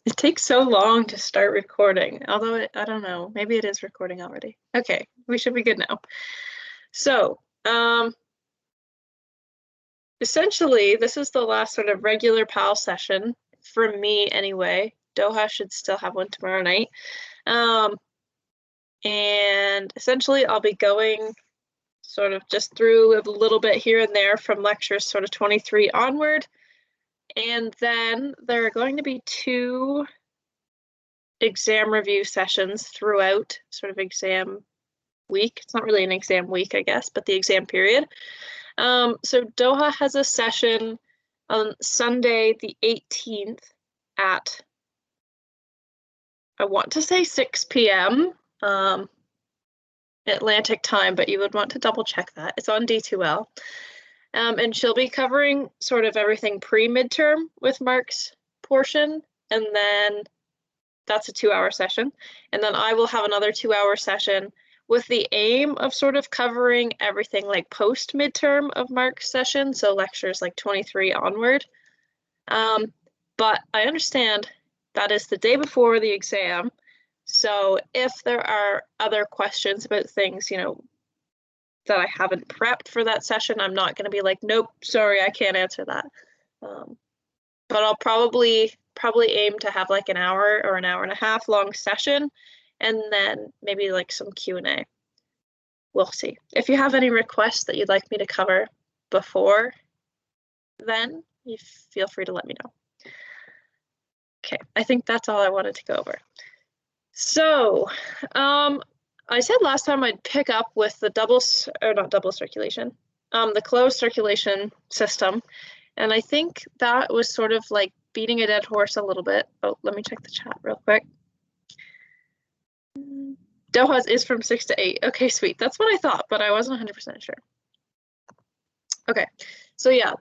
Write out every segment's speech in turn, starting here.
It takes so long to start recording, although I don't know, maybe it is recording already. Okay, we should be good now. So, essentially, this is the last sort of regular PAL session for me anyway. Doha should still have one tomorrow night. And essentially, I'll be going sort of just through a little bit here and there from lectures sort of 23 onward. And then there are going to be 2 exam review sessions throughout sort of exam week. It's not really an exam week, I guess, but the exam period. So Doha has a session on Sunday, the 18th at, I want to say 6 p.m. Atlantic time, but you would want to double check that. It's on D2L. And she'll be covering sort of everything pre-midterm with Mark's portion, and then that's a 2-hour session. And then I will have another 2-hour session with the aim of sort of covering everything like post-midterm of Mark's session, so lectures like 23 onward. But I understand that is the day before the exam, so if there are other questions about things, you know, that I haven't prepped for that session, I'm not going to be like, nope, sorry, I can't answer that. But I'll probably aim to have like an hour or an hour and a half long session, and then maybe like some Q&A. We'll see. If you have any requests that you'd like me to cover before then, you feel free to let me know. Okay, I think that's all I wanted to go over. So, I said last time I'd pick up with the the closed circulation system. And I think that was sort of like beating a dead horse a little bit. Oh, let me check the chat real quick. Doha's is from 6 to 8. Okay, sweet. That's what I thought, but I wasn't 100% sure. Okay, so yeah,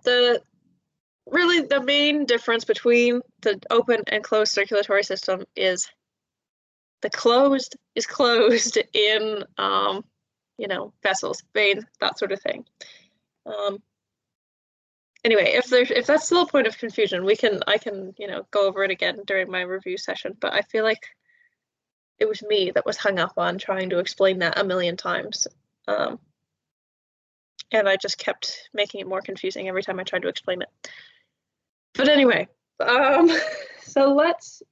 really the main difference between the open and closed circulatory system is the closed is closed in, you know, vessels, veins, that sort of thing. Anyway, if that's still a point of confusion, I can, you know, go over it again during my review session, but I feel like it was me that was hung up on trying to explain that a million times. And I just kept making it more confusing every time I tried to explain it. But anyway, so let's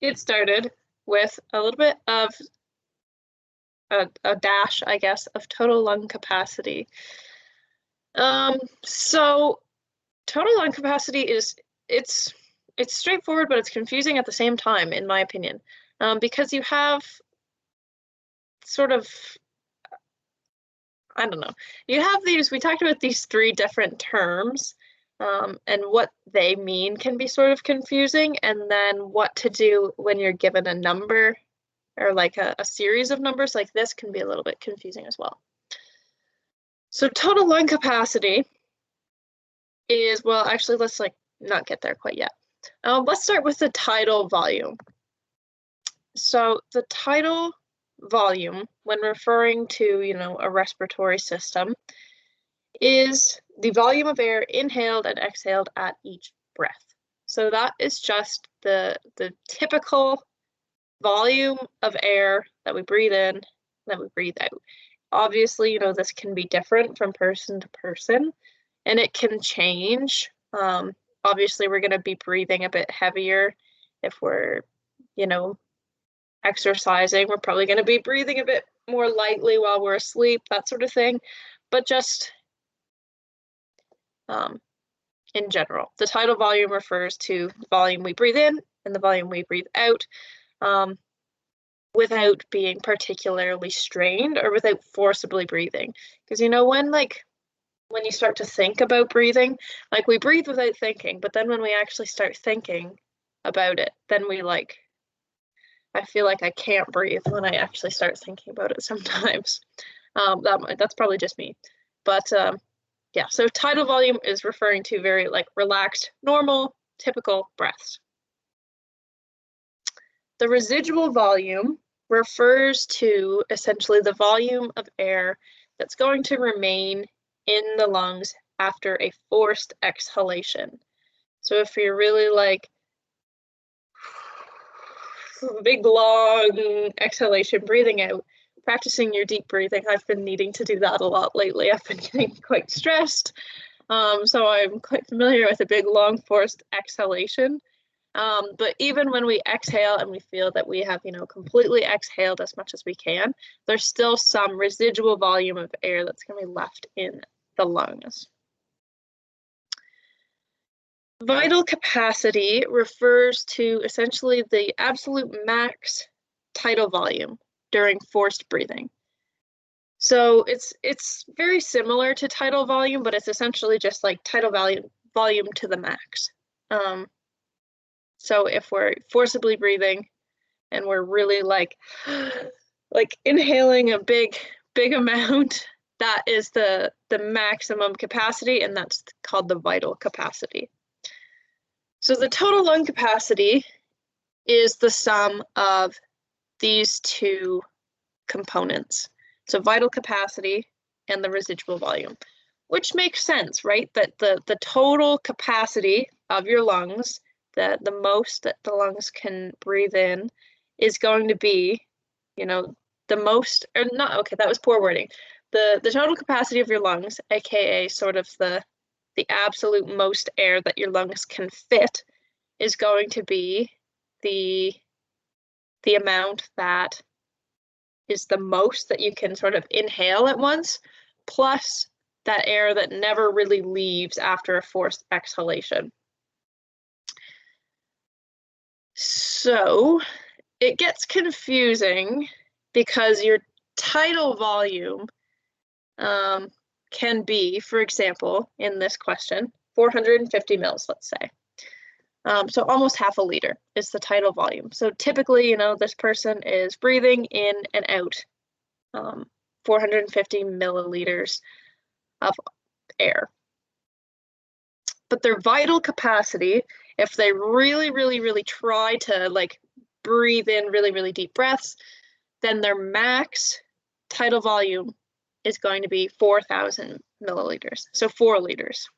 get started with a little bit of a dash, I guess, of total lung capacity. So total lung capacity it's straightforward, but it's confusing at the same time, in my opinion, because you have sort of, I don't know, you have these, we talked about these 3 different terms, and what they mean can be sort of confusing, and then what to do when you're given a number or like a series of numbers like this can be a little bit confusing as well. So total lung capacity is, well, actually, let's like not get there quite yet. Let's start with the tidal volume. So the tidal volume, when referring to, you know, a respiratory system, is the volume of air inhaled and exhaled at each breath. So that is just the typical volume of air that we breathe in, that we breathe out. Obviously, you know, this can be different from person to person, and it can change. Obviously, we're going to be breathing a bit heavier if we're, you know, exercising. We're probably going to be breathing a bit more lightly while we're asleep, that sort of thing. But just in general, the tidal volume refers to the volume we breathe in and the volume we breathe out, without being particularly strained or without forcibly breathing. Because, you know, when you start to think about breathing, like we breathe without thinking, but then when we actually start thinking about it, then I feel like I can't breathe when I actually start thinking about it sometimes. That's probably just me. But yeah, so tidal volume is referring to very like relaxed, normal, typical breaths. The residual volume refers to essentially the volume of air that's going to remain in the lungs after a forced exhalation. So if you're really like big long exhalation, breathing out, practicing your deep breathing. I've been needing to do that a lot lately. I've been getting quite stressed. So I'm quite familiar with a big long forced exhalation. But even when we exhale and we feel that we have, completely exhaled as much as we can, there's still some residual volume of air that's going to be left in the lungs. Vital capacity refers to essentially the absolute max tidal volume during forced breathing. So it's very similar to tidal volume, but it's essentially just like tidal volume to the max. So if we're forcibly breathing and we're really like inhaling a big amount, that is the maximum capacity, and that's called the vital capacity. So the total lung capacity is the sum of these two components. So vital capacity and the residual volume, which makes sense, right? That the total capacity of your lungs, the most that the lungs can breathe in, is going to be, the most, or not, okay, that was poor wording. The total capacity of your lungs, aka sort of the absolute most air that your lungs can fit, is going to be the amount that is the most that you can sort of inhale at once, plus that air that never really leaves after a forced exhalation. So it gets confusing because your tidal volume can be, for example, in this question, 450 mils, let's say. So almost half a liter is the tidal volume. So typically, this person is breathing in and out 450 milliliters of air. But their vital capacity, if they really, really, really try to breathe in really, really deep breaths, then their max tidal volume is going to be 4,000 milliliters, so 4 liters.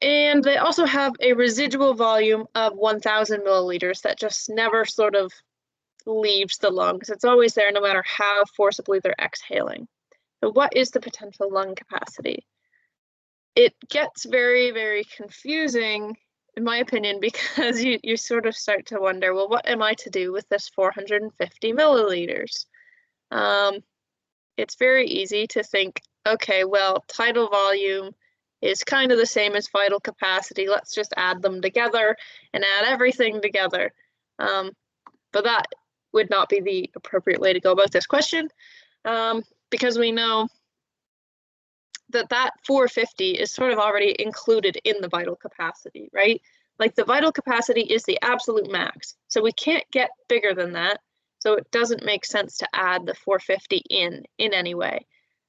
And they also have a residual volume of 1,000 milliliters that just never sort of leaves the lungs. It's always there no matter how forcibly they're exhaling. So what is the potential lung capacity? It gets very, very confusing, in my opinion, because you sort of start to wonder, well, what am I to do with this 450 milliliters? It's very easy to think, okay, well, tidal volume is kind of the same as vital capacity. Let's just add them together and add everything together. But that would not be the appropriate way to go about this question, because we know that 450 is sort of already included in the vital capacity, right? Like the vital capacity is the absolute max. So we can't get bigger than that. So it doesn't make sense to add the 450 in any way.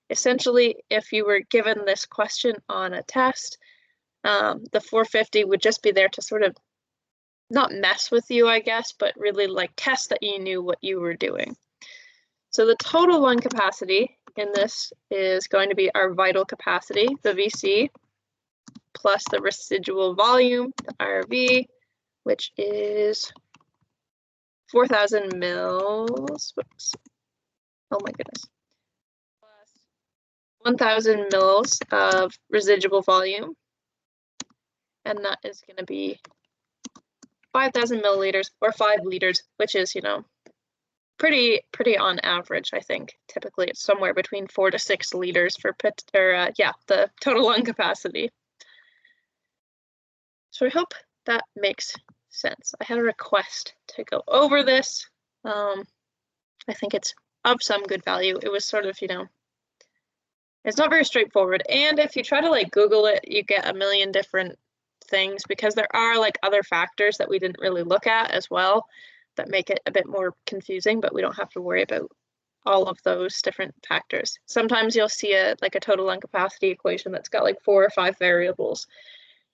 Essentially, if you were given this question on a test, the 450 would just be there to sort of not mess with you, I guess, but really test that you knew what you were doing. So the total lung capacity in this is going to be our vital capacity, the VC, plus the residual volume, the RV, which is 4,000 mils. Whoops. Oh my goodness. 1,000 mils of residual volume, and that is going to be 5,000 milliliters or 5 liters, which is, pretty on average. I think typically it's somewhere between 4 to 6 liters for the total lung capacity. So I hope that makes sense. I had a request to go over this. I think it's of some good value. It was sort of, it's not very straightforward. And if you try to Google it, you get a million different things because there are other factors that we didn't really look at as well that make it a bit more confusing, but we don't have to worry about all of those different factors. Sometimes you'll see a total lung capacity equation that's got 4 or 5 variables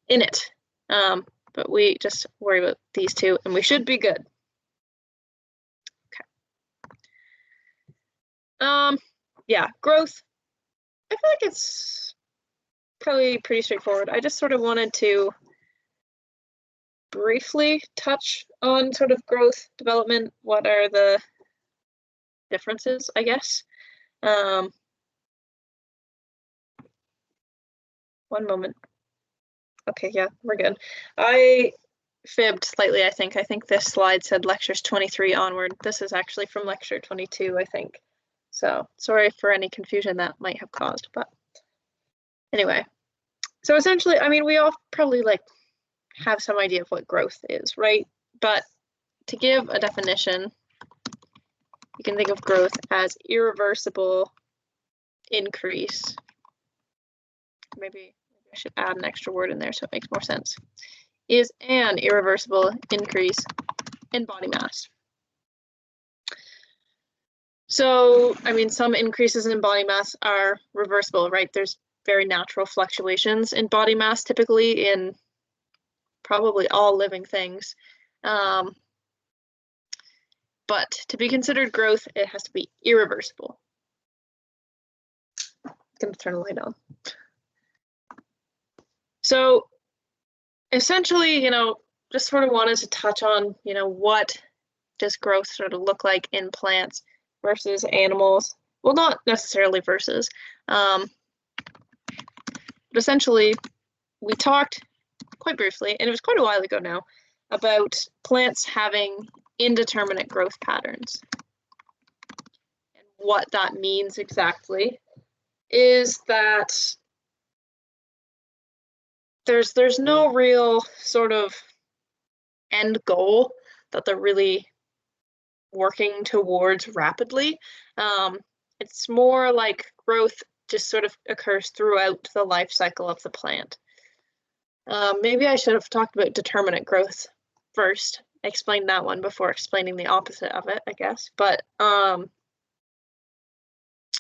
in it. But we just worry about these two and we should be good. Okay. Yeah, growth. I feel like it's probably pretty straightforward. I just sort of wanted to briefly touch on sort of growth, development. What are the differences, I guess? One moment. Okay, yeah, we're good. I fibbed slightly, I think. I think this slide said lectures 23 onward. This is actually from lecture 22, I think. So sorry for any confusion that might have caused, but anyway. So essentially, I mean, we all probably like have some idea of what growth is, right? But to give a definition, you can think of growth as irreversible increase. Maybe I should add an extra word in there so it makes more sense. Is an irreversible increase in body mass. So, I mean, some increases in body mass are reversible, right? There's very natural fluctuations in body mass, typically in probably all living things. But to be considered growth, it has to be irreversible. I'm going to turn the light on. So essentially, just sort of wanted to touch on, what does growth sort of look like in plants versus animals? Well, not necessarily versus, but essentially we talked quite briefly, and it was quite a while ago now, about plants having indeterminate growth patterns. And what that means exactly is that there's no real sort of end goal that they're really working towards rapidly. It's more like growth just sort of occurs throughout the life cycle of the plant. Maybe I should have talked about determinate growth first, explain that one before explaining the opposite of it, I guess. But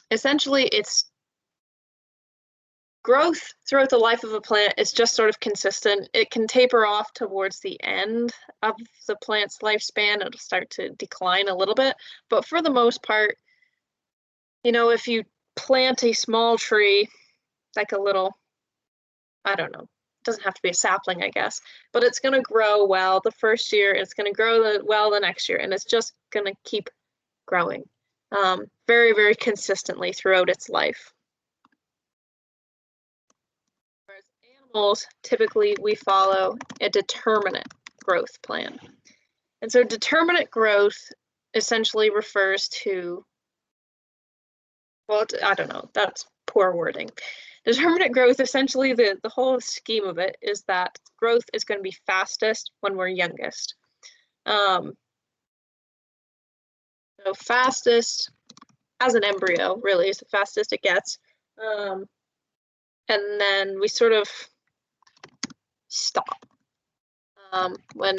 essentially, it's growth throughout the life of a plant is just sort of consistent. It can taper off towards the end of the plant's lifespan. It'll start to decline a little bit. But for the most part, if you plant a small tree, like a little, I don't know, it doesn't have to be a sapling, I guess, but it's going to grow well the first year. It's going to grow well the next year, and it's just going to keep growing very, very consistently throughout its life. Whereas animals, typically we follow a determinate growth plan. And so determinate growth essentially refers to, well, I don't know, that's poor wording. Determinate growth, essentially the whole scheme of it is that growth is going to be fastest when we're youngest. So fastest as an embryo really is the fastest it gets. And then we sort of stop when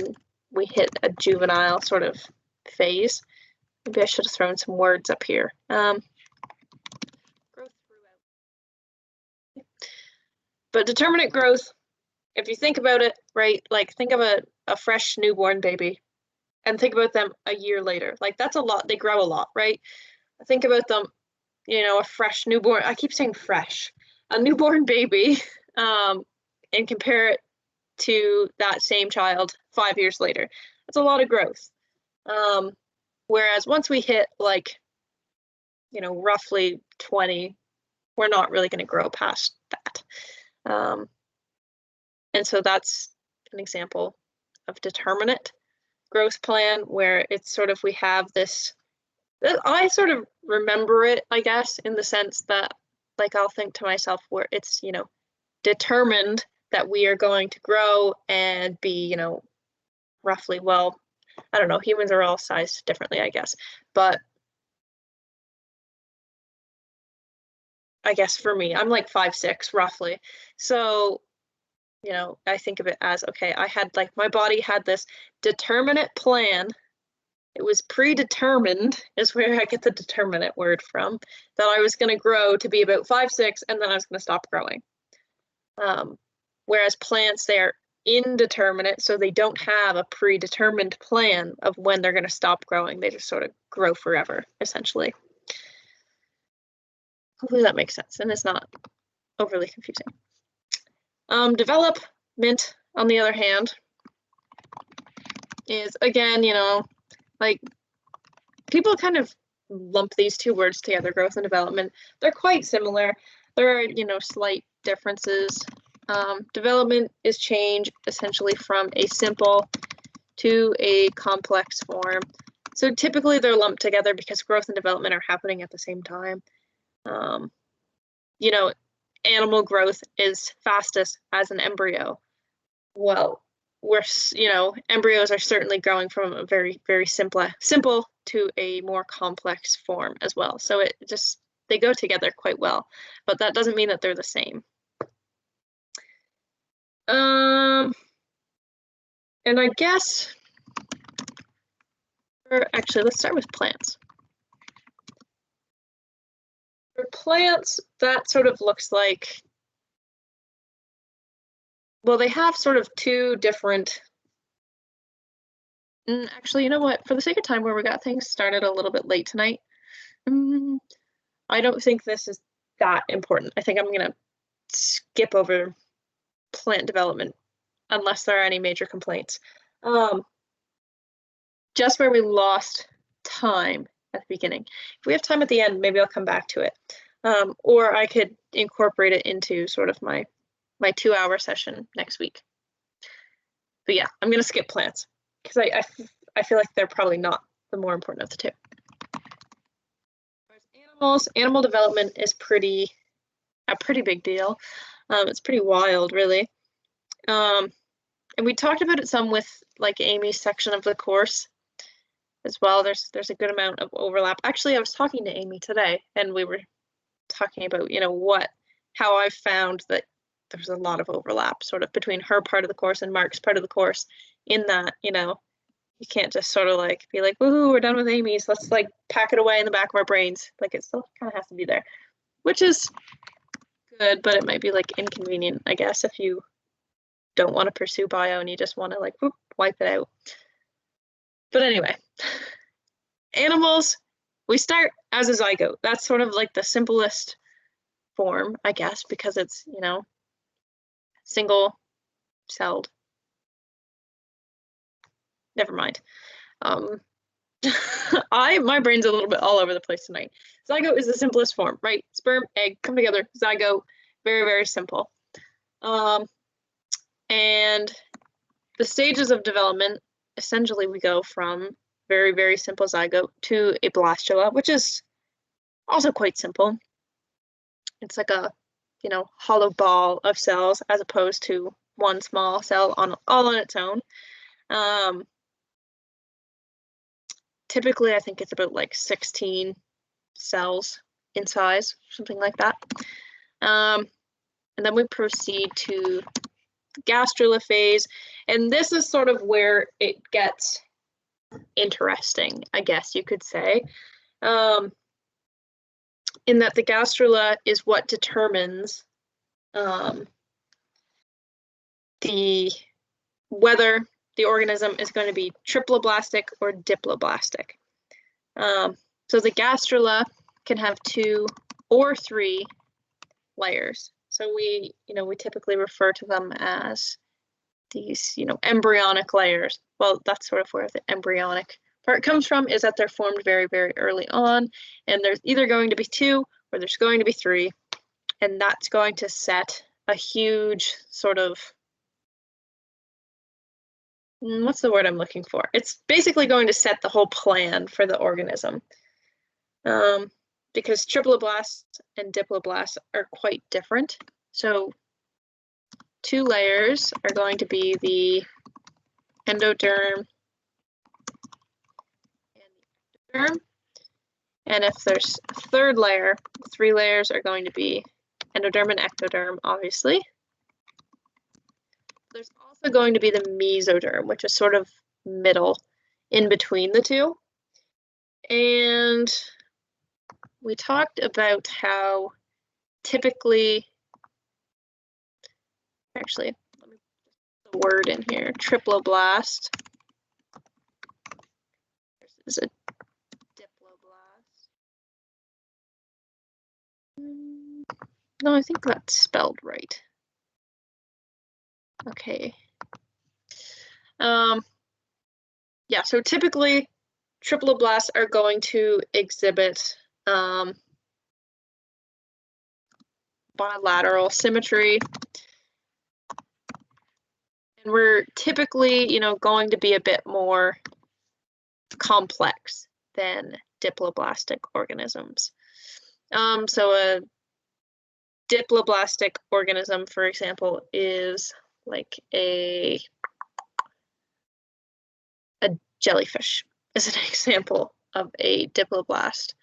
we hit a juvenile sort of phase. Maybe I should have thrown some words up here. Growth throughout. But determinate growth, if you think about it, right, like think of a fresh newborn baby and think about them a year later. Like that's a lot, they grow a lot, right? Think about them, a fresh newborn, I keep saying fresh, a newborn baby, and compare it to that same child 5 years later. That's a lot of growth. Whereas once we hit like, roughly 20, we're not really going to grow past that. And so that's an example of determinate growth plan where it's sort of, we have this, I sort of remember it, I guess, in the sense that like I'll think to myself where it's, determined that we are going to grow and be, roughly, well, I don't know, humans are all sized differently, I guess, but I guess for me, I'm like 5'6" roughly. So, I think of it as, okay, I had like, my body had this determinate plan. It was predetermined, is where I get the determinate word from, that I was going to grow to be about 5'6", and then I was going to stop growing. Whereas plants, they're indeterminate, so they don't have a predetermined plan of when they're going to stop growing. They just sort of grow forever, essentially. Hopefully that makes sense and it's not overly confusing. Development, on the other hand, is, again, you know, like people kind of lump these two words together, growth and development. They're quite similar. There are, you know, slight differences. Development is change essentially from a simple to a complex form. So typically they're lumped together because growth and development are happening at the same time. You know, animal growth is fastest as an embryo. Well, you know, embryos are certainly growing from a very, very simple to a more complex form as well. So it just, they go together quite well, but that doesn't mean that they're the same. And I guess, actually, let's start with plants. For plants, that sort of looks like, well, they have sort of two different, actually, you know what? For the sake of time, where we got things started a little bit late tonight, I don't think this is that important. I think I'm gonna skip over plant development unless there are any major complaints. Just where we lost time at the beginning. If we have time at the end, maybe I'll come back to it. Or I could incorporate it into sort of my 2-hour session next week. But yeah, I'm gonna skip plants because I feel like they're probably not the more important of the two. Animals, animal development is a pretty big deal. It's pretty wild, really. And we talked about it some with like Amy's section of the course as well. There's a good amount of overlap. Actually, I was talking to Amy today, and we were talking about, you know, how I've found that there's a lot of overlap sort of between her part of the course and Mark's part of the course, in that, you know, you can't just sort of like be like, woohoo, we're done with Amy's, let's like pack it away in the back of our brains. Like, it still kind of has to be there, which is good, but it might be like inconvenient, I guess, if you don't want to pursue bio and you just want to like whoop, wipe it out. But anyway, animals, we start as a zygote. That's sort of like the simplest form, I guess, because it's, you know, single-celled. Never mind. My brain's a little bit all over the place tonight. Zygote is the simplest form, right? Sperm, egg, come together, zygote, very, very simple. And the stages of development, essentially we go from very, very simple zygote to a blastula, which is also quite simple. It's like a, you know, hollow ball of cells as opposed to one small cell all on its own. Typically, I think it's about like 16 cells in size, something like that. And then we proceed to the gastrula phase, and this is sort of where it gets interesting, I guess you could say, in that the gastrula is what determines whether the organism is going to be triploblastic or diploblastic. So the gastrula can have 2 or 3 layers. So we typically refer to them as these, you know, embryonic layers. Well, that's sort of where the embryonic part comes from, is that they're formed very, very early on, and there's either going to be 2 or there's going to be 3, and that's going to set a huge sort of, what's the word I'm looking for? It's basically going to set the whole plan for the organism. Because triploblasts and diploblasts are quite different. So 2 layers are going to be the endoderm and the ectoderm. And if there's a 3rd layer, 3 layers are going to be endoderm and ectoderm, obviously. There's also going to be the mesoderm, which is sort of middle in between the two. And we talked about how typically, actually, let me put the word in here, triploblast. This is a diploblast. No, I think that's spelled right. Okay. yeah, so typically triploblasts are going to exhibit bilateral symmetry. And we're typically, going to be a bit more complex than diploblastic organisms. So a diploblastic organism, for example, is like a jellyfish is an example of a diploblast.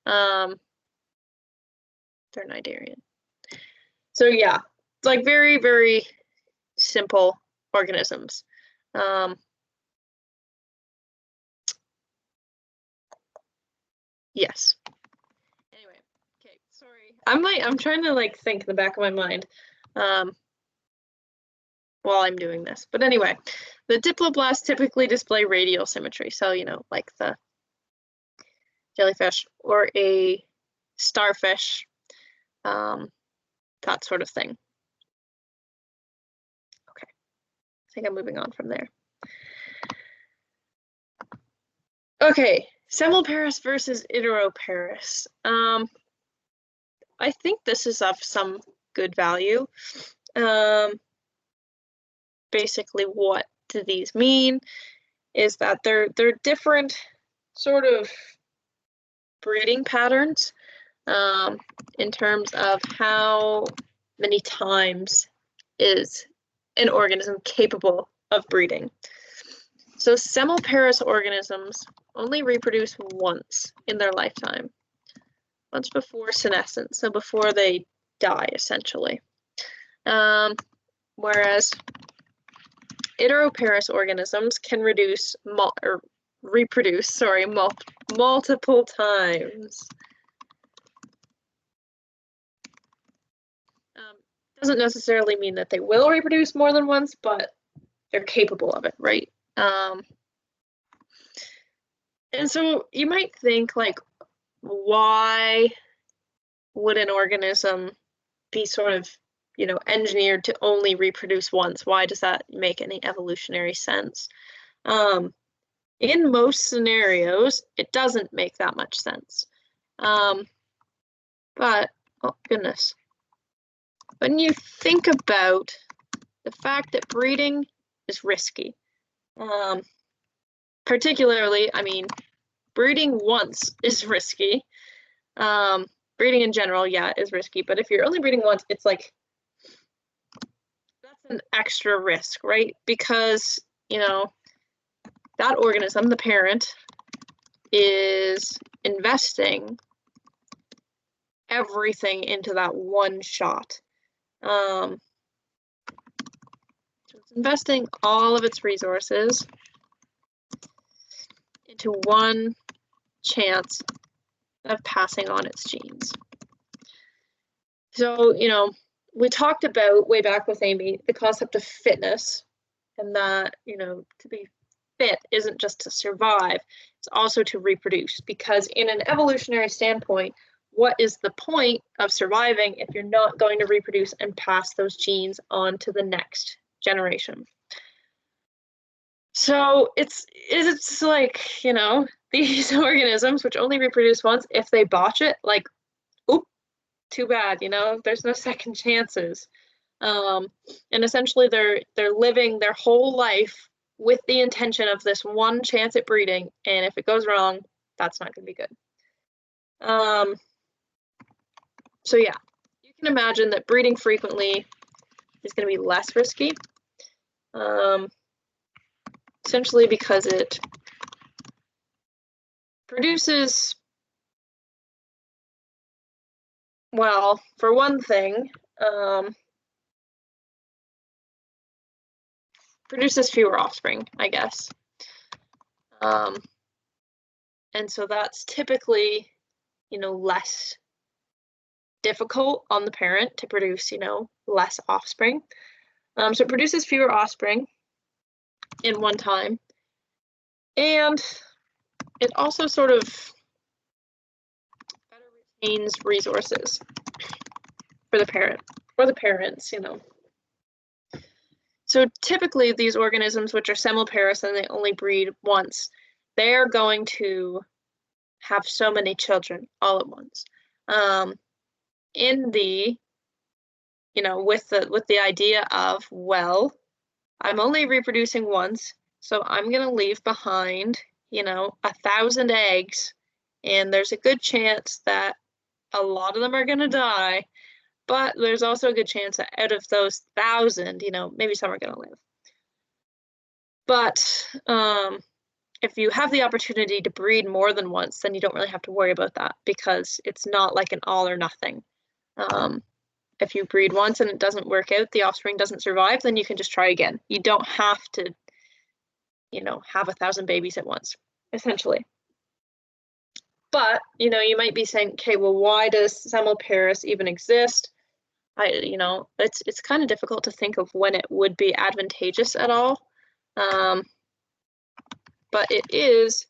They're cnidarian. So yeah, it's like very, very simple organisms. Yes. Anyway, okay, sorry. I'm trying to like think in the back of my mind while I'm doing this. But anyway, the diploblasts typically display radial symmetry. So, like the jellyfish or a starfish, that sort of thing. Okay, I think I'm moving on from there. Okay, semiparous versus iteroparous. I think this is of some good value. Basically, what do these mean is that they're different sort of breeding patterns in terms of how many times is an organism capable of breeding. So semiparous organisms only reproduce once in their lifetime, once before senescence, so before they die, essentially. Whereas iteroparous organisms can reproduce multiple times. Doesn't necessarily mean that they will reproduce more than once, but they're capable of it, right? And so you might think, like, why would an organism be sort of, engineered to only reproduce once? Why does that make any evolutionary sense? In most scenarios, it doesn't make that much sense. But, oh goodness. When you think about the fact that breeding is risky, particularly, breeding once is risky. Breeding in general, yeah, is risky, but if you're only breeding once, it's like, that's an extra risk, right? Because, that organism, the parent, is investing everything into that one shot. So it's investing all of its resources into one chance of passing on its genes. So, we talked about way back with Amy the concept of fitness, and that, to be fit isn't just to survive, it's also to reproduce, because in an evolutionary standpoint, what is the point of surviving if you're not going to reproduce and pass those genes on to the next generation? So it's like, these organisms which only reproduce once, if they botch it, like, oop, too bad, there's no second chances. And essentially they're living their whole life with the intention of this one chance at breeding, and if it goes wrong, that's not going to be good. So yeah, you can imagine that breeding frequently is going to be less risky, essentially because it produces, well, for one thing, produces fewer offspring, I guess. And so that's typically, less difficult on the parent to produce, less offspring. So it produces fewer offspring in one time. And it also sort of better retains resources for the parent, or the parents, So So typically these organisms, which are semiparous and they only breed once, they're going to have so many children all at once. In the, with the idea of, well, I'm only reproducing once, so I'm gonna leave behind, 1,000 eggs, and there's a good chance that a lot of them are gonna die, but there's also a good chance that out of those 1,000, maybe some are gonna live. But if you have the opportunity to breed more than once, then you don't really have to worry about that because it's not like an all or nothing. If you breed once and it doesn't work out, the offspring doesn't survive, then you can just try again. You don't have to, have 1,000 babies at once, essentially. But, you might be saying, okay, well, why does semiparous even exist? It's kind of difficult to think of when it would be advantageous at all. But it is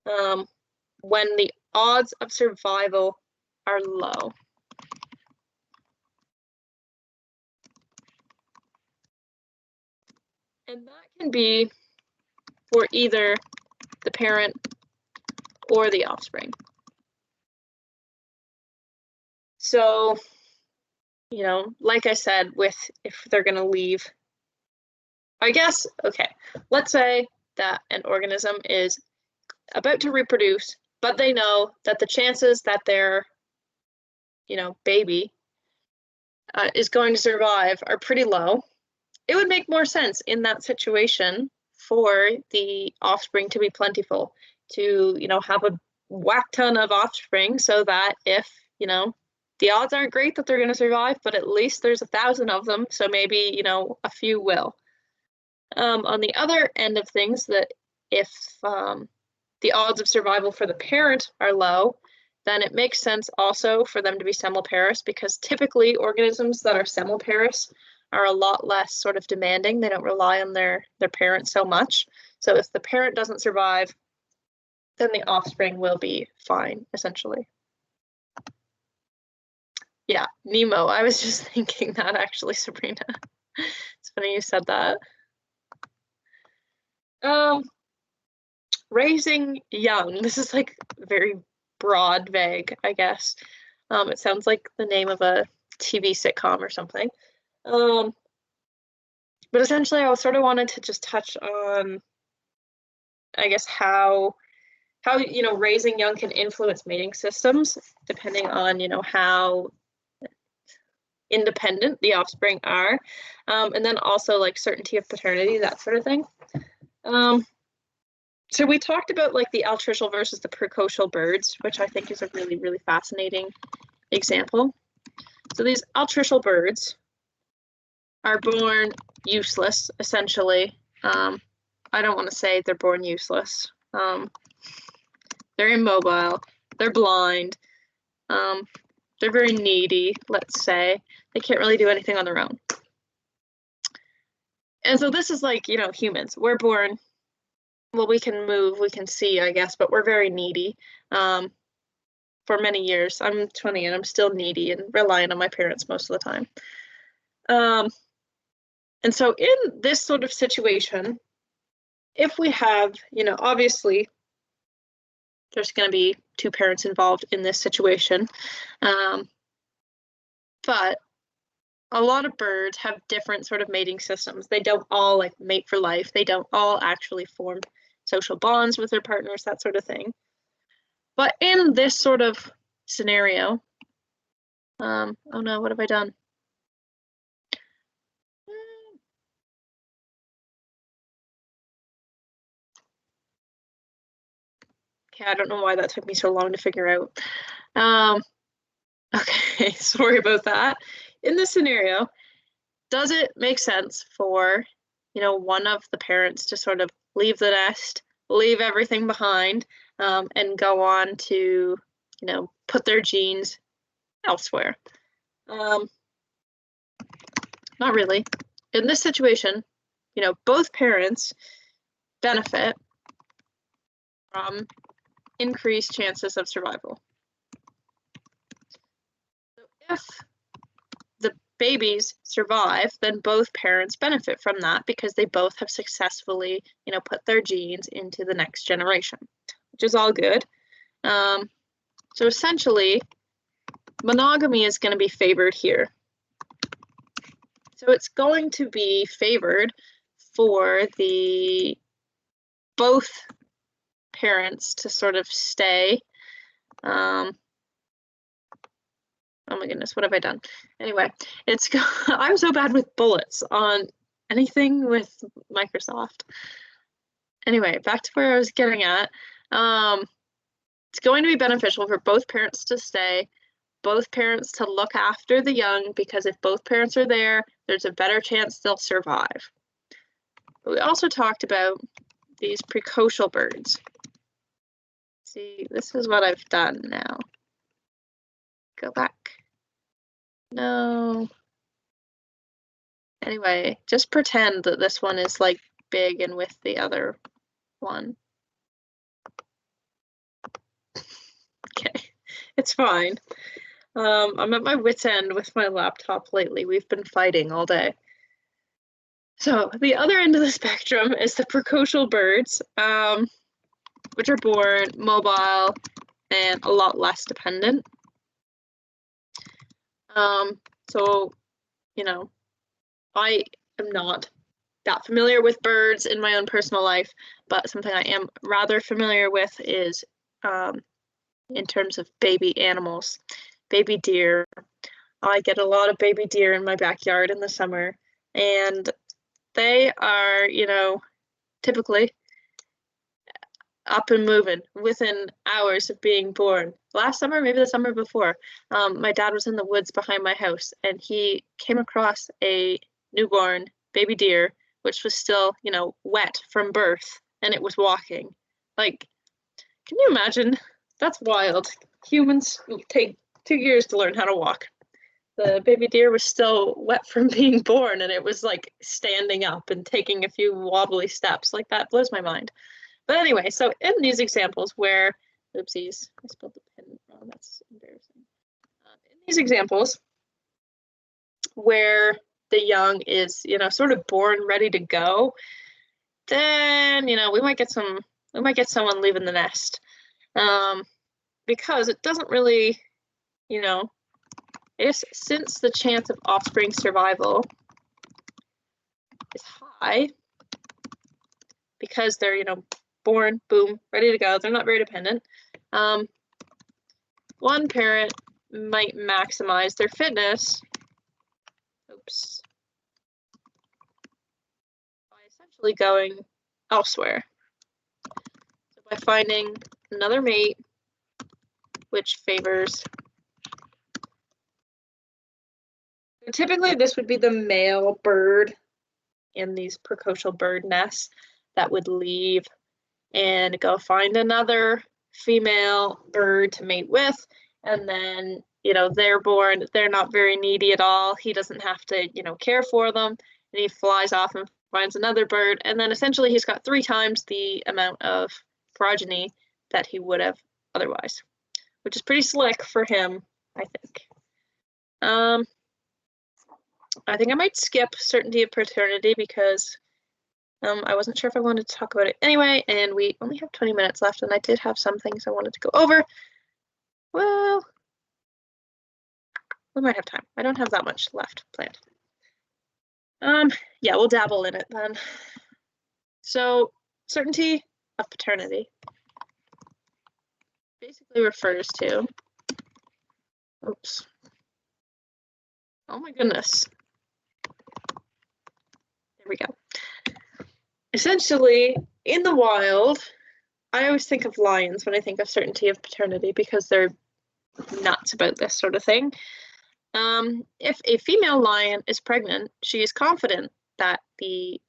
when the odds of survival are low. And that can be for either the parent or the offspring. So, like I said, if they're going to leave, I guess, okay, let's say that an organism is about to reproduce, but they know that the chances that their, baby is going to survive are pretty low. It would make more sense in that situation for the offspring to be plentiful, to, have a whack ton of offspring so that if, the odds aren't great that they're going to survive, but at least there's 1,000 of them, so maybe, a few will. On the other end of things, that if the odds of survival for the parent are low, then it makes sense also for them to be semiparous, because typically organisms that are semiparous are a lot less sort of demanding. They don't rely on their parent so much. So if the parent doesn't survive, then the offspring will be fine, essentially. Yeah, Nemo. I was just thinking that actually, Sabrina. It's funny you said that. Raising young. This is like very broad, vague, I guess. It sounds like the name of a TV sitcom or something. But essentially, I sort of wanted to just touch on, I guess, how raising young can influence mating systems, depending on how independent the offspring are, and then also like certainty of paternity, that sort of thing. So we talked about like the altricial versus the precocial birds, which I think is a really, really fascinating example. So these altricial birds are born useless, essentially. I don't want to say they're born useless. They're immobile, they're blind, they're very needy, let's say. They can't really do anything on their own. And so this is like, humans. We're born, well, we can move, we can see, I guess, but we're very needy. For many years, I'm 20 and I'm still needy and relying on my parents most of the time. And so in this sort of situation, if we have, obviously, there's going to be two parents involved in this situation. But a lot of birds have different sort of mating systems. They don't all like mate for life. They don't all actually form social bonds with their partners, that sort of thing. But in this sort of scenario, oh no, what have I done? Okay, I don't know why that took me so long to figure out. Okay, sorry about that. In this scenario, does it make sense for, one of the parents to sort of leave the nest, leave everything behind, and go on to, put their genes elsewhere? Not really. In this situation, both parents benefit from increased chances of survival. So if the babies survive, then both parents benefit from that because they both have successfully, put their genes into the next generation, which is all good. So essentially, monogamy is going to be favored here. So it's going to be favored for the both parents to sort of stay. Oh my goodness, what have I done? Anyway, I'm so bad with bullets on anything with Microsoft. Anyway, back to where I was getting at. It's going to be beneficial for both parents to stay, both parents to look after the young, because if both parents are there, there's a better chance they'll survive. But we also talked about these precocial birds. See, this is what I've done now. Go back. No. Anyway, just pretend that this one is like big and with the other one. Okay, it's fine. I'm at my wit's end with my laptop lately. We've been fighting all day. So the other end of the spectrum is the precocial birds, which are born mobile and a lot less dependent. So, I am not that familiar with birds in my own personal life, but something I am rather familiar with is in terms of baby animals, baby deer. I get a lot of baby deer in my backyard in the summer, and they are, typically up and moving within hours of being born. Last summer, maybe the summer before, my dad was in the woods behind my house, and he came across a newborn baby deer, which was still, wet from birth, and it was walking. Like, can you imagine? That's wild. Humans take 2 years to learn how to walk. The baby deer was still wet from being born, and it was like standing up and taking a few wobbly steps. Like, that blows my mind. But anyway, so in these examples where, oopsies, I spelled the pen wrong, that's embarrassing. In these examples where the young is, sort of born ready to go, then, we might get someone leaving the nest. Because it doesn't really, since the chance of offspring survival is high, because they're, born, boom, ready to go, they're not very dependent, one parent might maximize their fitness, by essentially going elsewhere. So by finding another mate, which favors. So typically, this would be the male bird in these precocial bird nests that would leave and go find another female bird to mate with, and then, they're born, they're not very needy at all. He doesn't have to, care for them, and he flies off and finds another bird, and then essentially he's got 3 times the amount of progeny that he would have otherwise, which is pretty slick for him, I think. I think I might skip certainty of paternity because I wasn't sure if I wanted to talk about it anyway, and we only have 20 minutes left, and I did have some things I wanted to go over. Well, we might have time. I don't have that much left planned. Yeah, we'll dabble in it then. So, certainty of paternity basically refers to, oops. Oh my goodness. There we go. Essentially, in the wild, I always think of lions when I think of certainty of paternity because they're nuts about this sort of thing. If a female lion is pregnant, she is confident that the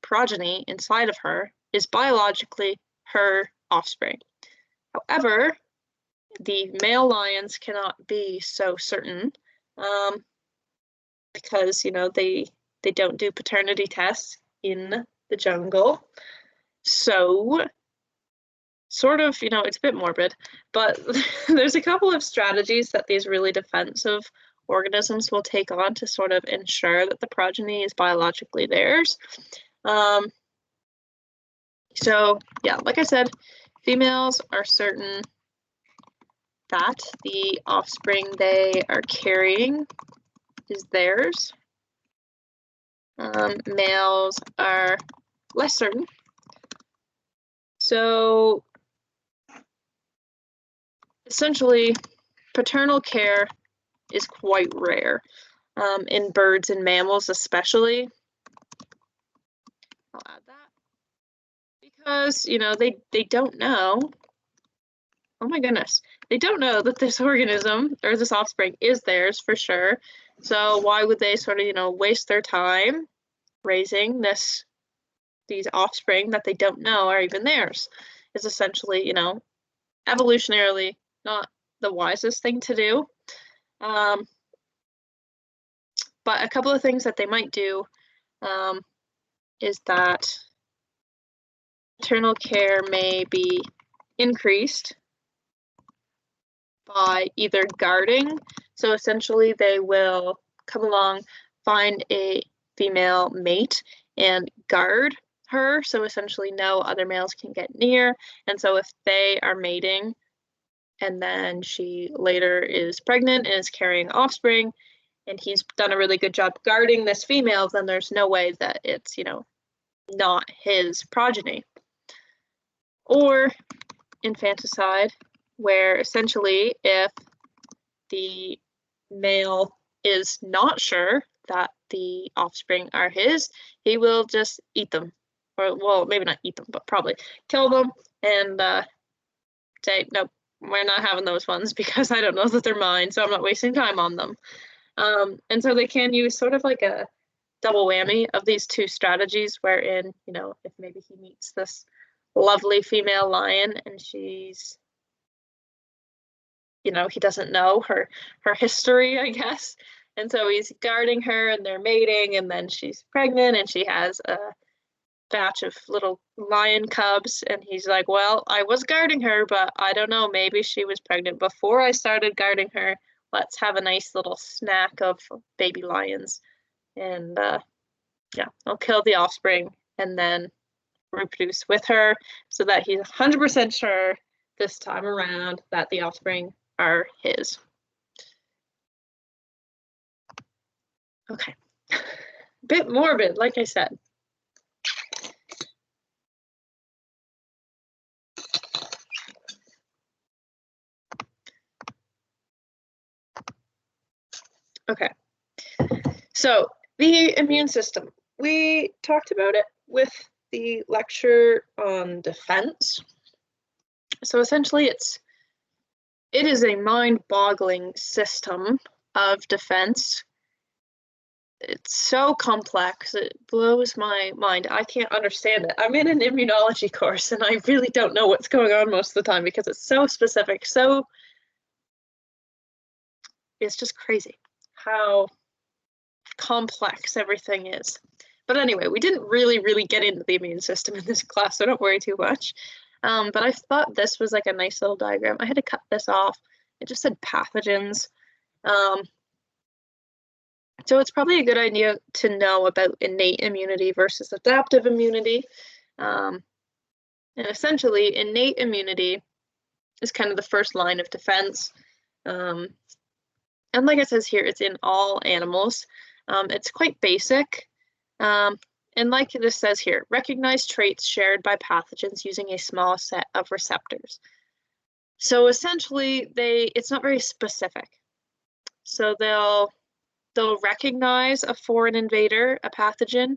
progeny inside of her is biologically her offspring. However, the male lions cannot be so certain because, they don't do paternity tests in the jungle. So, sort of, it's a bit morbid, but there's a couple of strategies that these really defensive organisms will take on to sort of ensure that the progeny is biologically theirs. So yeah, like I said, females are certain that the offspring they are carrying is theirs. Males are less certain. So essentially, paternal care is quite rare in birds and mammals especially. I'll add that because, you know, they don't know. Oh my goodness. They don't know that this organism or this offspring is theirs for sure. So why would they sort of, you know, waste their time raising these offspring that they don't know are even theirs? Is essentially, you know, evolutionarily not the wisest thing to do. But a couple of things that they might do is that maternal care may be increased by either guarding. So essentially they will come along, find a female mate and guard her. So essentially no other males can get near. And so if they are mating and then she later is pregnant and is carrying offspring and he's done a really good job guarding this female, then there's no way that it's, you know, not his progeny. Or infanticide, where essentially if the male is not sure that the offspring are his, he will just eat them. Or, well, maybe not eat them, but probably kill them and say, nope, we're not having those ones because I don't know that they're mine, so I'm not wasting time on them. And so they can use sort of like a double whammy of these two strategies wherein, you know, if maybe he meets this lovely female lion and she's, you know, he doesn't know her history, I guess. And so he's guarding her and they're mating and then she's pregnant and she has a batch of little lion cubs and he's like, well, I was guarding her, but I don't know, maybe she was pregnant before I started guarding her. Let's have a nice little snack of baby lions. And yeah, I'll kill the offspring and then reproduce with her so that he's 100% sure this time around that the offspring are his. Okay, bit morbid, like I said. Okay, so the immune system. We talked about it with the lecture on defense. So essentially it is a mind-boggling system of defense. It's so complex, it blows my mind. I can't understand it. I'm in an immunology course and I really don't know what's going on most of the time because it's so specific, so it's just crazy how complex everything is. But anyway, we didn't really get into the immune system in this class, so don't worry too much. But I thought this was like a nice little diagram. I had to cut this off. It just said pathogens. So it's probably a good idea to know about innate immunity versus adaptive immunity. And essentially, innate immunity is kind of the first line of defense. And like it says here, it's in all animals. It's quite basic. And like this says here, recognize traits shared by pathogens using a small set of receptors. So essentially, it's not very specific. So they'll recognize a foreign invader, a pathogen,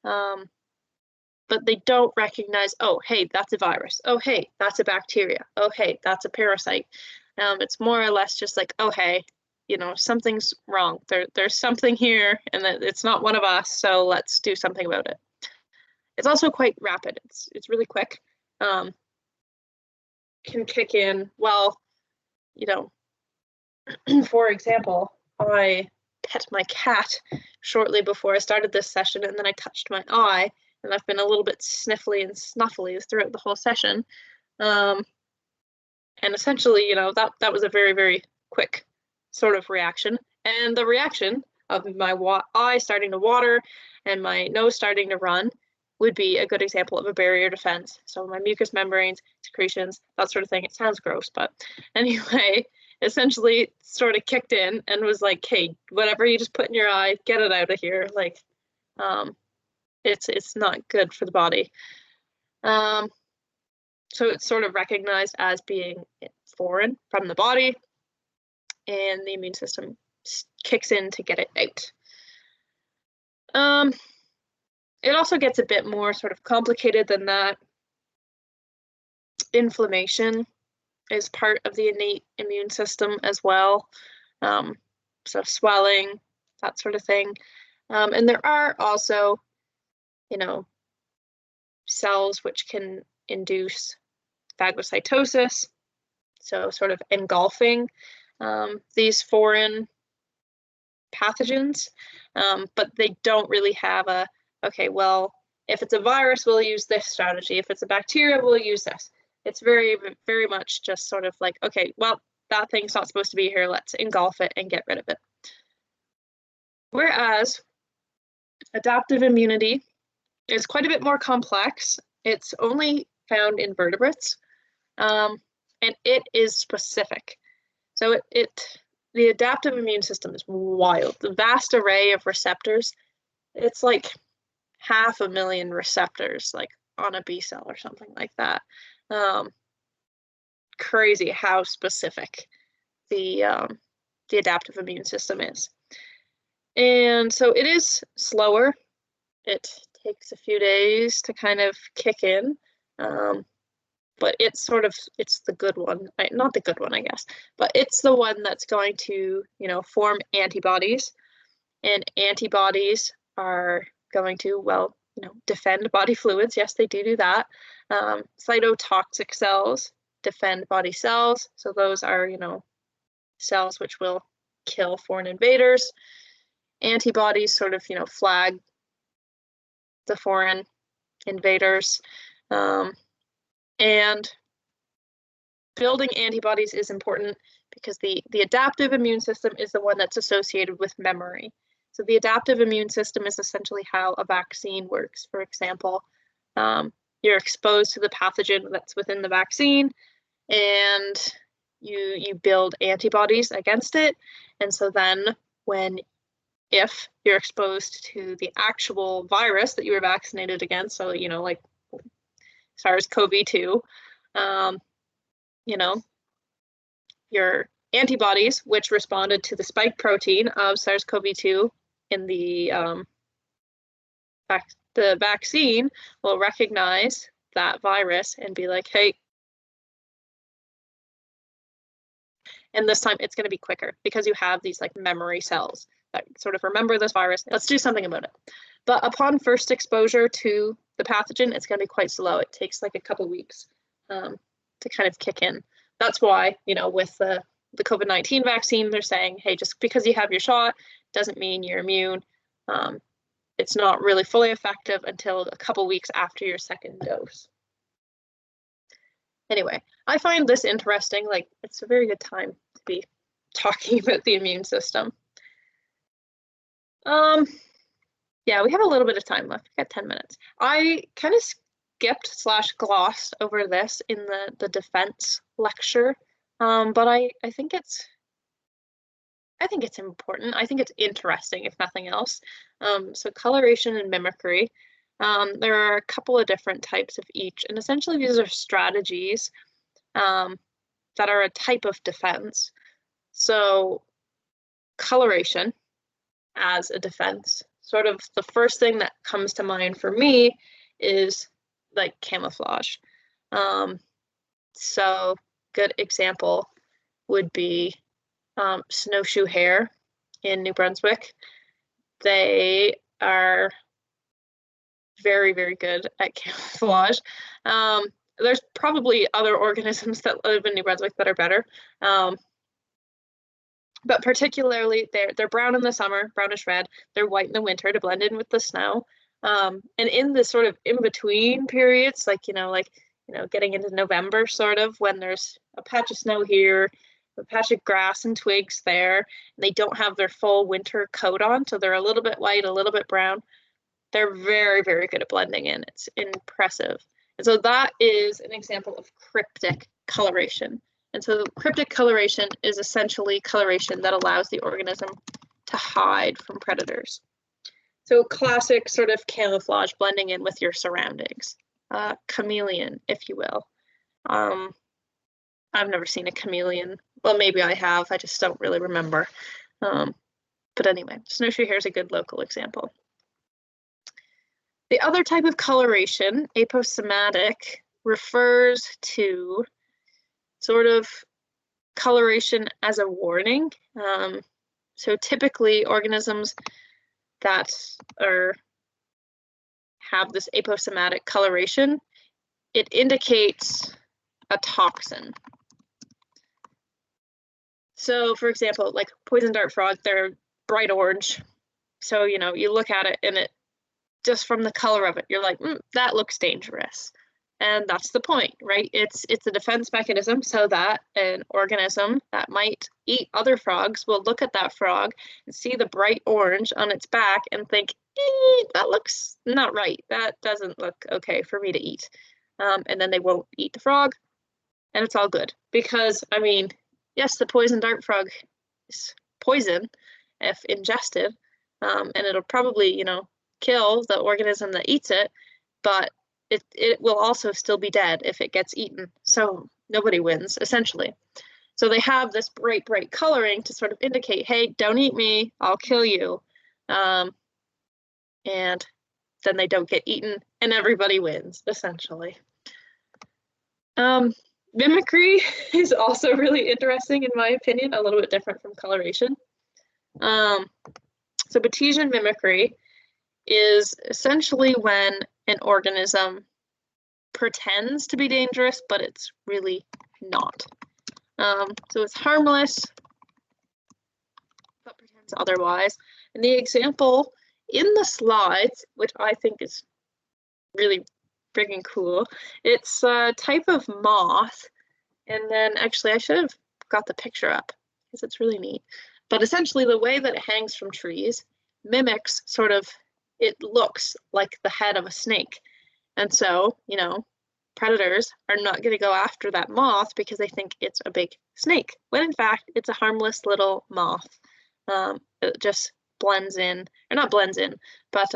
but they don't recognize, oh, hey, that's a virus. Oh, hey, that's a bacteria. Oh, hey, that's a parasite. It's more or less just like, oh, hey, you know, something's wrong. There's something here and that it's not one of us, so let's do something about it. It's also quite rapid. It's really quick. Can kick in, well, you know, for example, I pet my cat shortly before I started this session and then I touched my eye and I've been a little bit sniffly and snuffly throughout the whole session. And essentially, you know, that was a very, very quick sort of reaction. And the reaction of my eye starting to water and my nose starting to run would be a good example of a barrier defense. So my mucous membranes, secretions, that sort of thing. It sounds gross, but anyway, essentially sort of kicked in and was like, hey, whatever you just put in your eye, get it out of here. Like, it's not good for the body. So it's sort of recognized as being foreign from the body, and the immune system kicks in to get it out. It also gets a bit more sort of complicated than that. Inflammation is part of the innate immune system as well. So swelling, that sort of thing. And there are also, cells which can induce phagocytosis, so sort of engulfing these foreign pathogens, but they don't really have a, okay, well, if it's a virus, we'll use this strategy. If it's a bacteria, we'll use this. It's very, very much just sort of like, okay, well, that thing's not supposed to be here. Let's engulf it and get rid of it. Whereas adaptive immunity is quite a bit more complex. It's only found in vertebrates, and it is specific. So the adaptive immune system is wild. The vast array of receptors, it's like 500,000 receptors, like on a B cell or something like that. Crazy how specific the adaptive immune system is. And so it is slower. It takes a few days to kind of kick in. But it's the good one, not the good one, I guess, but it's the one that's going to, form antibodies, and antibodies are going to, well, defend body fluids. Yes, they do that. Cytotoxic cells defend body cells. So those are, cells which will kill foreign invaders. Antibodies sort of, flag the foreign invaders. And building antibodies is important because the adaptive immune system is the one that's associated with memory. So the adaptive immune system is essentially how a vaccine works. For example, you're exposed to the pathogen that's within the vaccine, and you build antibodies against it. And so then if you're exposed to the actual virus that you were vaccinated against, so, like SARS-CoV-2, your antibodies, which responded to the spike protein of SARS-CoV-2 in the vaccine, will recognize that virus and be like, hey, and this time it's going to be quicker because you have these like memory cells that sort of remember this virus. Let's do something about it. But upon first exposure to the pathogen, it's going to be quite slow. It takes like a couple weeks to kind of kick in. That's why, with the COVID-19 vaccine, they're saying, hey, just because you have your shot doesn't mean you're immune. It's not really fully effective until a couple weeks after your second dose. Anyway, I find this interesting. Like, it's a very good time to be talking about the immune system. Yeah, we have a little bit of time left. We got 10 minutes. I kind of skipped/glossed over this in the defense lecture, but I think it's important. I think it's interesting, if nothing else. So coloration and mimicry. There are a couple of different types of each, and essentially these are strategies that are a type of defense. So coloration as a defense, sort of the first thing that comes to mind for me is like camouflage. So good example would be snowshoe hare in New Brunswick. They are very, very good at camouflage. There's probably other organisms that live in New Brunswick that are better. But particularly they're brown in the summer, brownish red. They're white in the winter to blend in with the snow. And in the sort of in-between periods, like getting into November, sort of, when there's a patch of snow here a patch of grass and twigs there, and they don't have their full winter coat on, so they're a little bit white, a little bit brown. They're very, very good at blending in. It's impressive. And so that is an example of cryptic coloration. And so cryptic coloration is essentially coloration that allows the organism to hide from predators. So classic sort of camouflage, blending in with your surroundings. Chameleon, if you will. I've never seen a chameleon. Well, maybe I have, I just don't really remember. But anyway, snowshoe hare is a good local example. The other type of coloration, aposematic, refers to sort of coloration as a warning. So typically organisms that have this aposematic coloration, it indicates a toxin. So for example, like poison dart frog, they're bright orange. So, you know, you look at it and it, just from the color of it, you're like, that looks dangerous. And that's the point, right? It's a defense mechanism so that an organism that might eat other frogs will look at that frog and see the bright orange on its back and think, that looks not right. That doesn't look okay for me to eat. And then they won't eat the frog, and it's all good. Because, I mean, yes, the poison dart frog is poison if ingested, and it'll probably, you know, kill the organism that eats it, but it will also still be dead if it gets eaten. So nobody wins, essentially. So they have this bright, bright coloring to sort of indicate, hey, don't eat me, I'll kill you. And then they don't get eaten and everybody wins, essentially. Mimicry is also really interesting, in my opinion, a little bit different from coloration. So Batesian mimicry is essentially when an organism pretends to be dangerous, but it's really not. So it's harmless, but pretends otherwise. And the example in the slides, which I think is really freaking cool, it's a type of moth. And then actually I should have got the picture up because it's really neat. But essentially the way that it hangs from trees mimics sort of, it looks like the head of a snake. And so, you know, predators are not going to go after that moth because they think it's a big snake, when in fact it's a harmless little moth. It just blends in, or not blends in, but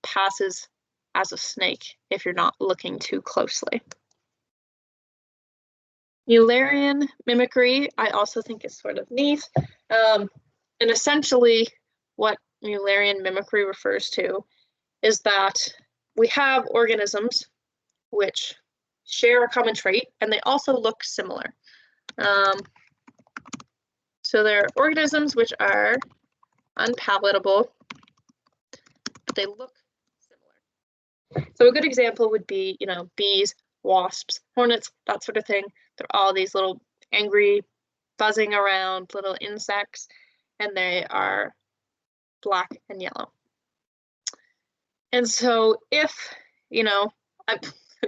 passes as a snake if you're not looking too closely. Mullerian mimicry, I also think is sort of neat. And essentially what Mullerian mimicry refers to is that we have organisms which share a common trait and they also look similar. So they're organisms which are unpalatable, but they look similar. So a good example would be, you know, bees, wasps, hornets, that sort of thing. They're all these little angry, buzzing around little insects, and they are black and yellow. And so if, you know,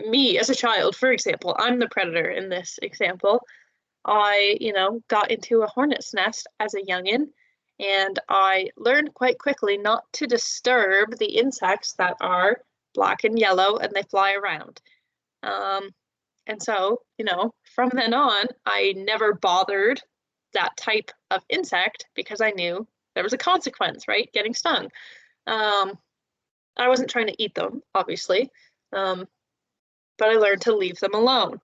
me as a child, for example, I'm the predator in this example, I, you know, got into a hornet's nest as a youngin, and I learned quite quickly not to disturb the insects that are black and yellow and they fly around. And so, you know, from then on, I never bothered that type of insect because I knew there was a consequence, right? Getting stung. I wasn't trying to eat them, obviously, but I learned to leave them alone.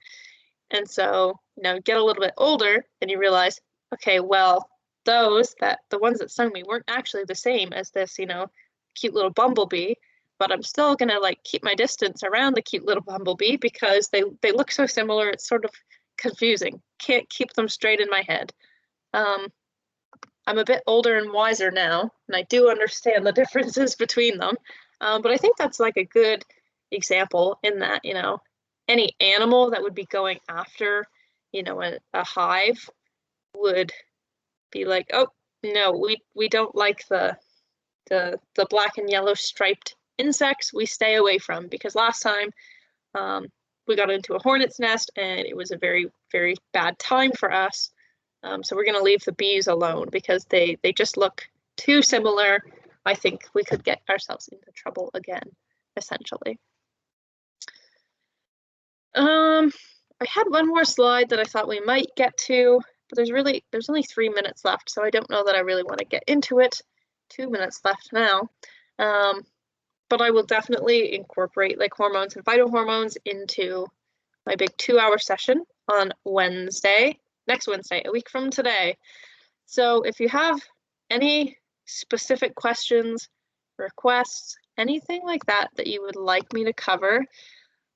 And so, you know, get a little bit older and you realize, okay, well, the ones that stung me weren't actually the same as this, you know, cute little bumblebee, but I'm still gonna like keep my distance around the cute little bumblebee because they look so similar, it's sort of confusing. Can't keep them straight in my head. I'm a bit older and wiser now, and I do understand the differences between them. But I think that's like a good example in that, you know, any animal that would be going after, you know, a hive would be like, oh, no, we don't like the black and yellow striped insects. We stay away from, because last time we got into a hornet's nest and it was a very, very bad time for us. So we're going to leave the Bs alone because they just look too similar. I think we could get ourselves into trouble again, essentially. I had one more slide that I thought we might get to, but there's only 3 minutes left, so I don't know that I really want to get into it. 2 minutes left now. But I will definitely incorporate like hormones and phytohormones into my big 2-hour session on Wednesday, next Wednesday, a week from today. So if you have any specific questions, requests, anything like that that you would like me to cover,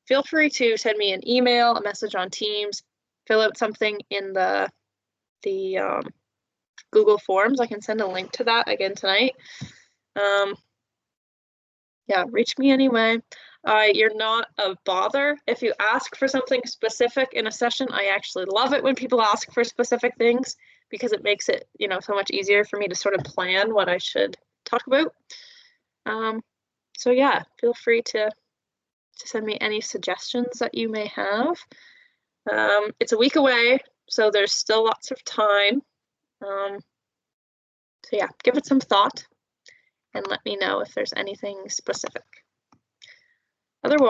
feel free to send me an email, a message on Teams, fill out something in the Google Forms. I can send a link to that again tonight. Yeah, reach me anyway. You're not a bother if you ask for something specific in a session. I actually love it when people ask for specific things because it makes it, so much easier for me to sort of plan what I should talk about. So yeah, feel free to send me any suggestions that you may have. It's a week away, so there's still lots of time. So yeah, give it some thought and let me know if there's anything specific. Otherwise,